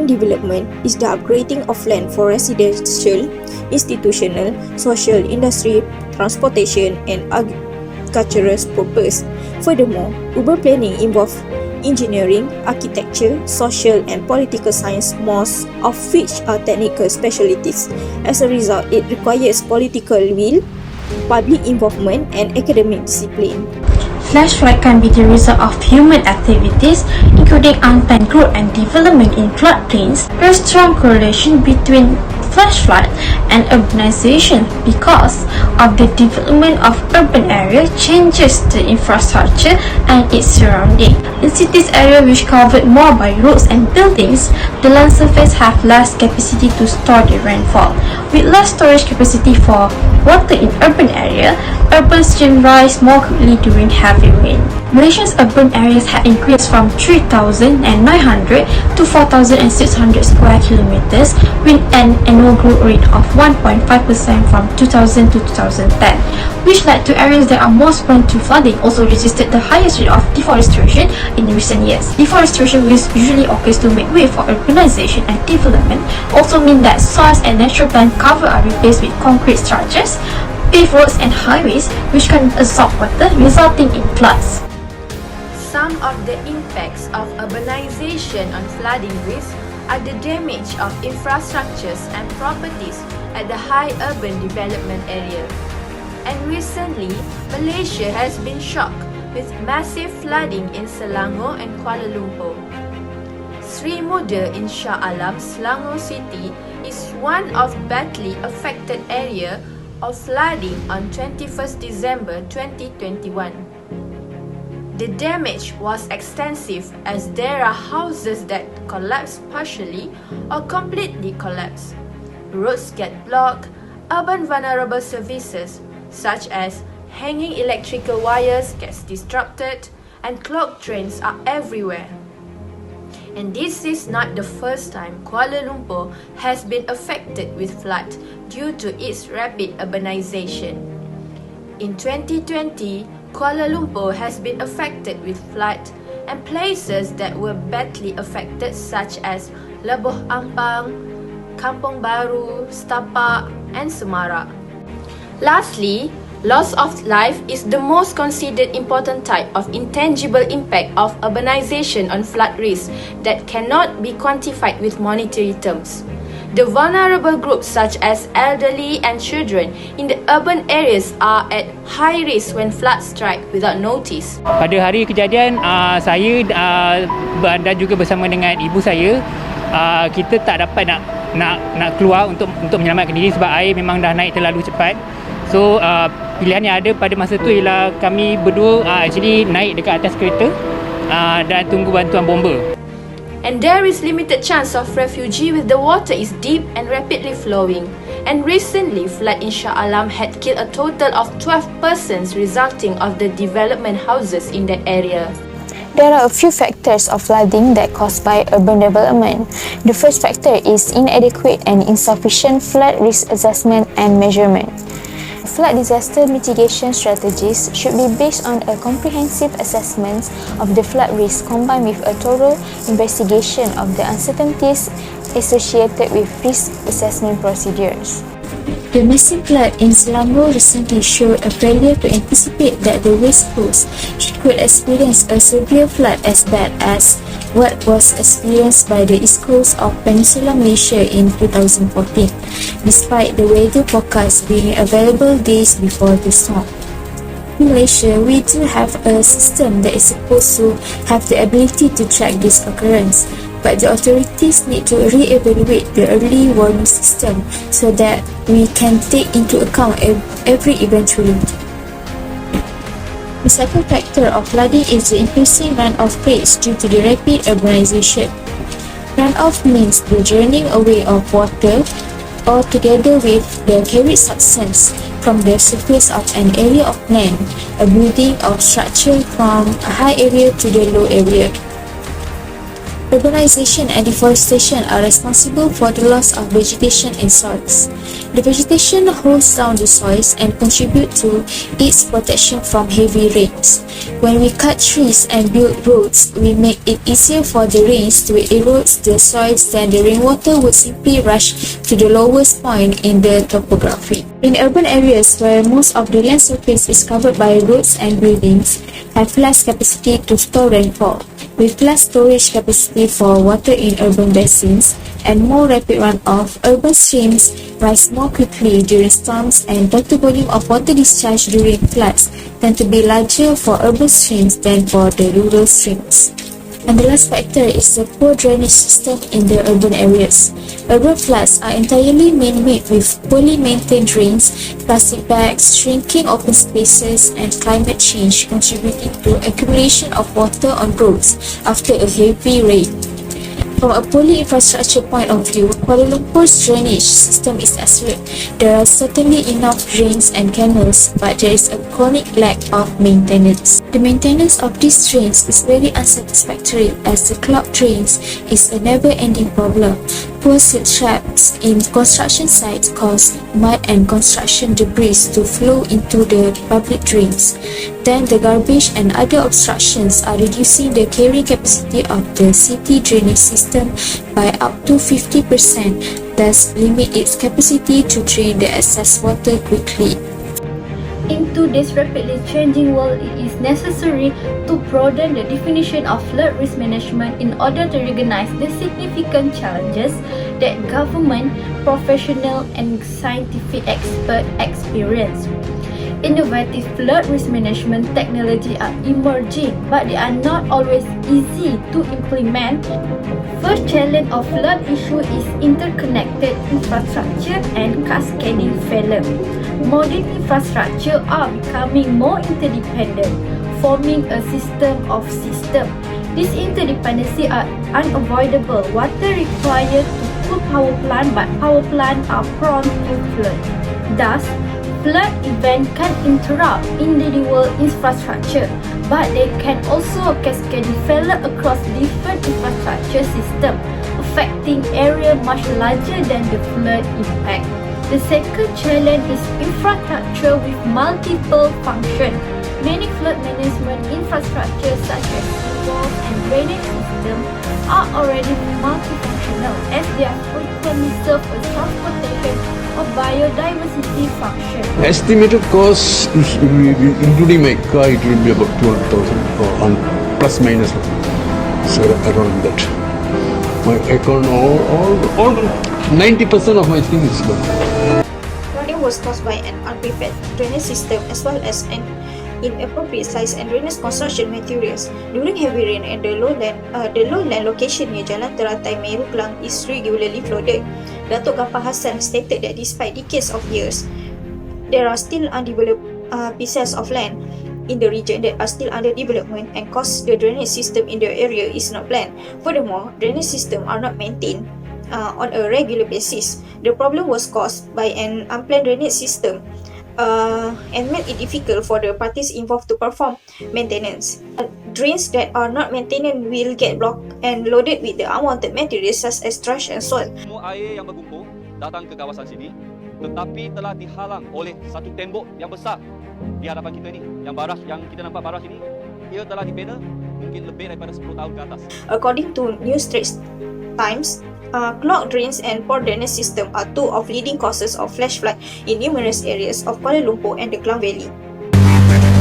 development is the upgrading of land for residential, institutional, social, industry, transportation, and agricultural purpose. Furthermore, urban planning involves engineering, architecture, social and political science, most of which are technical specialties. As a result, it requires political will, public involvement, and academic discipline. Flash flood can be the result of human activities, including unplanned growth and development in floodplains. There is strong correlation between flash flood and urbanization because of the development of urban area changes the infrastructure and its surrounding. In cities area which covered more by roads and buildings, the land surface have less capacity to store the rainfall. With less storage capacity for water in urban area, urban streams rise more quickly during heavy rain. Malaysia's urban areas had increased from 3,900 to 4,600 square kilometers with an annual growth rate of 1.5% from 2000 to 2010, which led to areas that are most prone to flooding. Also registered the highest rate of deforestation in recent years. Deforestation, which usually occurs to make way for urbanization and development, also mean that soils and natural plant cover are replaced with concrete structures, paved roads and highways which can absorb water, resulting in floods. Some of the impacts of urbanization on flooding risk are the damage of infrastructures and properties at the high urban development area. And recently, Malaysia has been shocked with massive flooding in Selangor and Kuala Lumpur. Sri Muda in Shah Alam, Selangor City is one of badly affected area of flooding on 21st December 2021. The damage was extensive as there are houses that collapsed partially or completely collapsed. Roads get blocked, urban vulnerable services such as hanging electrical wires gets disrupted, and clogged drains are everywhere. And this is not the first time Kuala Lumpur has been affected with flood due to its rapid urbanization. In 2020, Kuala Lumpur has been affected with flood, and places that were badly affected such as Lebuh Ampang, Kampung Baru, Setapak, and Semarak. Lastly, loss of life is the most considered important type of intangible impact of urbanization on flood risk that cannot be quantified with monetary terms. The vulnerable groups such as elderly and children in the urban areas are at high risk when floods strike without notice. Pada hari kejadian, saya dan juga bersama dengan ibu saya, kita tak dapat nak keluar untuk menyelamatkan diri sebab air memang dah naik terlalu cepat. So pilihan yang ada pada masa tu ialah kami berdua actually naik dekat atas kereta dan tunggu bantuan bomba. And there is limited chance of refugee with the water is deep and rapidly flowing. And recently, flood in Shah Alam had killed a total of 12 persons resulting of the development houses in that area. There are a few factors of flooding that caused by urban development. The first factor is inadequate and insufficient flood risk assessment and measurement. Flood disaster mitigation strategies should be based on a comprehensive assessment of the flood risk combined with a thorough investigation of the uncertainties associated with risk assessment procedures. The massive flood in Selangor recently showed a failure to anticipate that the West Coast could experience a severe flood as bad as what was experienced by the East Coast of Peninsular Malaysia in 2014, despite the weather forecast being available days before the storm. In Malaysia, we do have a system that is supposed to have the ability to track this occurrence, but the authorities need to re-evaluate the early warning system so that we can take into account every eventuality. The second factor of flooding is the increasing runoff rates due to the rapid urbanization. Runoff means the draining away of water or together with the carried substance from the surface of an area of land, a building or structure from a high area to the low area. Urbanization and deforestation are responsible for the loss of vegetation and soils. The vegetation holds down the soils and contribute to its protection from heavy rains. When we cut trees and build roads, we make it easier for the rains to erode the soils, then the rainwater would simply rush to the lowest point in the topography. In urban areas where most of the land surface is covered by roads and buildings, have less capacity to store rainfall. With less storage capacity for water in urban basins and more rapid runoff, urban streams rise more quickly during storms, and total volume of water discharge during floods tend to be larger for urban streams than for the rural streams. And the last factor is the poor drainage system in the urban areas. Urban floods are entirely man-made, with poorly maintained drains, plastic bags, shrinking open spaces, and climate change contributing to accumulation of water on roads after a heavy rain. From a poorly infrastructure point of view, Kuala Lumpur's drainage system is excellent. There are certainly enough drains and canals, but there is a chronic lack of maintenance. The maintenance of these drains is very unsatisfactory, as the clogged drains is a never-ending problem. Poor silt traps in construction sites cause mud and construction debris to flow into the public drains. Then the garbage and other obstructions are reducing the carrying capacity of the city drainage system by up to 50%, thus limit its capacity to drain the excess water quickly. In today's rapidly changing world, it is necessary to broaden the definition of flood risk management in order to recognize the significant challenges that government, professional, and scientific experts experience. Innovative flood risk management technology are emerging, but they are not always easy to implement. First challenge of flood issue is interconnected infrastructure and cascading failure. Modern infrastructure are becoming more interdependent, forming a system of systems. This interdependency are unavoidable. Water required to cool power plant, but power plants are prone to flood. Thus, flood event can interrupt individual infrastructure, but they can also cascade failure across different infrastructure systems, affecting area much larger than the flood impact. The second challenge is infrastructure with multiple functions. Many flood management infrastructure such as seawalls and drainage systems are already multifunctional, as they are frequently serve a transportation or biodiversity function. Estimated cost, including my car, it will be about 200,000 or plus minus. So around that. My account, all 90% of my thing is gone. Flooding was caused by an unprepared drainage system as well as an inappropriate size and drainage construction materials. During heavy rain and the lowland location near Jalan Teratai Meru Klang is regularly flooded. Datuk Gapar Hassan stated that despite decades of years, there are still undeveloped pieces of land in the region that are still under development, and cause the drainage system in the area is not planned. Furthermore, drainage systems are not maintained on a regular basis. The problem was caused by an unplanned drainage system and made it difficult for the parties involved to perform maintenance. Drains that are not maintained will get blocked and loaded with the unwanted materials such as trash and soil. Semua air yang berkumpul datang ke kawasan sini, tetapi telah dihalang oleh satu tembok yang besar di hadapan kita ni. Yang kita nampak baras ini, ia telah dibina mungkin lebih daripada 10 tahun ke atas. According to New Straits Times, clogged drains and poor drainage system are two of leading causes of flash flood in numerous areas of Kuala Lumpur and the Klang Valley.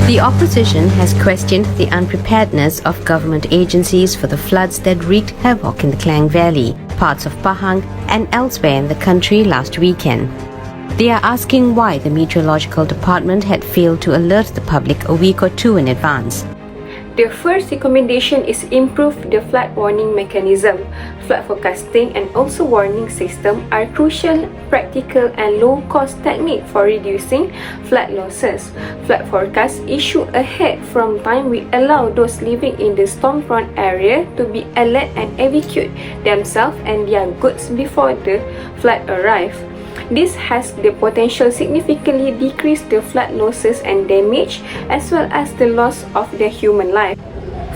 The opposition has questioned the unpreparedness of government agencies for the floods that wreaked havoc in the Klang Valley, parts of Pahang, and elsewhere in the country last weekend. They are asking why the Meteorological Department had failed to alert the public a week or two in advance. The first recommendation is improve the flood warning mechanism. Flood forecasting and also warning system are crucial, practical and low-cost technique for reducing flood losses. Flood forecasts issued ahead from time will allow those living in the storm-prone area to be alert and evacuate themselves and their goods before the flood arrive. This has the potential significantly decrease the flood losses and damage, as well as the loss of their human life.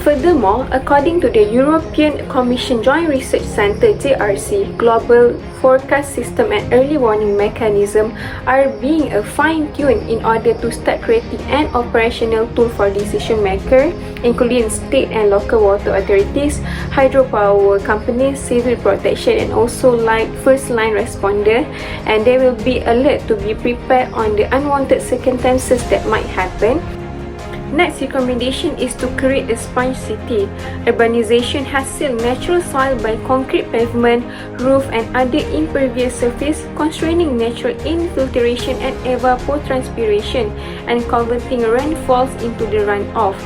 Furthermore, according to the European Commission Joint Research Centre JRC, global forecast system and early warning mechanism are being fine-tuned in order to start creating an operational tool for decision maker, including state and local water authorities, hydropower companies, civil protection, and also like first line responder, and they will be alert to be prepared on the unwanted circumstances that might happen. Next recommendation is to create a sponge city. Urbanization has sealed natural soil by concrete pavement, roof and other impervious surface, constraining natural infiltration and evapotranspiration and converting rainfalls into the runoff.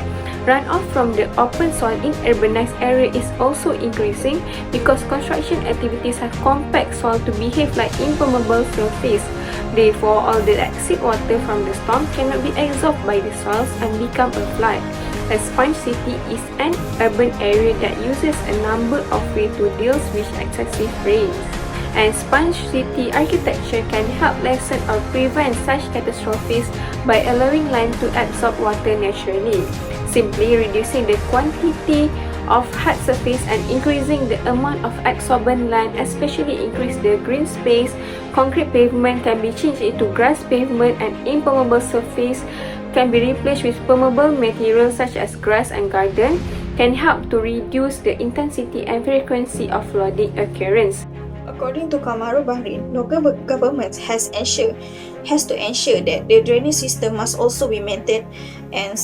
Runoff from the open soil in urbanized area is also increasing because construction activities have compact soil to behave like impermeable surface. Therefore, all the exit water from the storm cannot be absorbed by the soils and become a flood. A sponge city is an urban area that uses a number of ways to deal with excessive rains. And sponge city architecture can help lessen or prevent such catastrophes by allowing land to absorb water naturally. Simply reducing the quantity of hard surface and increasing the amount of absorbent land, especially increase the green space. Concrete pavement can be changed into grass pavement and impermeable surface can be replaced with permeable materials such as grass and garden, can help to reduce the intensity and frequency of flooding occurrence. According to Kamaru Bahrain, local governments has to ensure that the drainage system must also be maintained and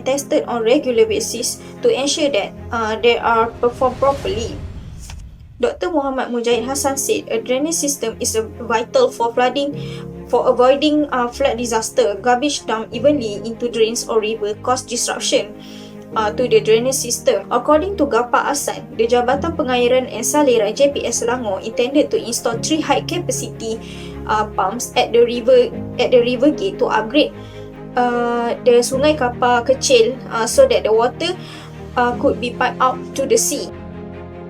tested on regular basis to ensure that they are performed properly. Dr. Muhammad Mujahid Hassan said a drainage system is vital for avoiding flood disaster. Garbage dumped evenly into drains or river cause disruption to the drainage system. According to Gapa Asan, the Jabatan Pengairan and Saliran JPS Selangor intended to install 3 high capacity pumps at the river gate to upgrade the sungai kapal kecil so that the water could be piped out to the sea.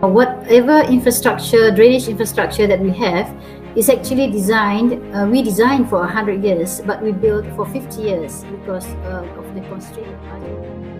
Whatever drainage infrastructure that we have is actually we designed for 100 years, but we built for 50 years because of the constraint of budget.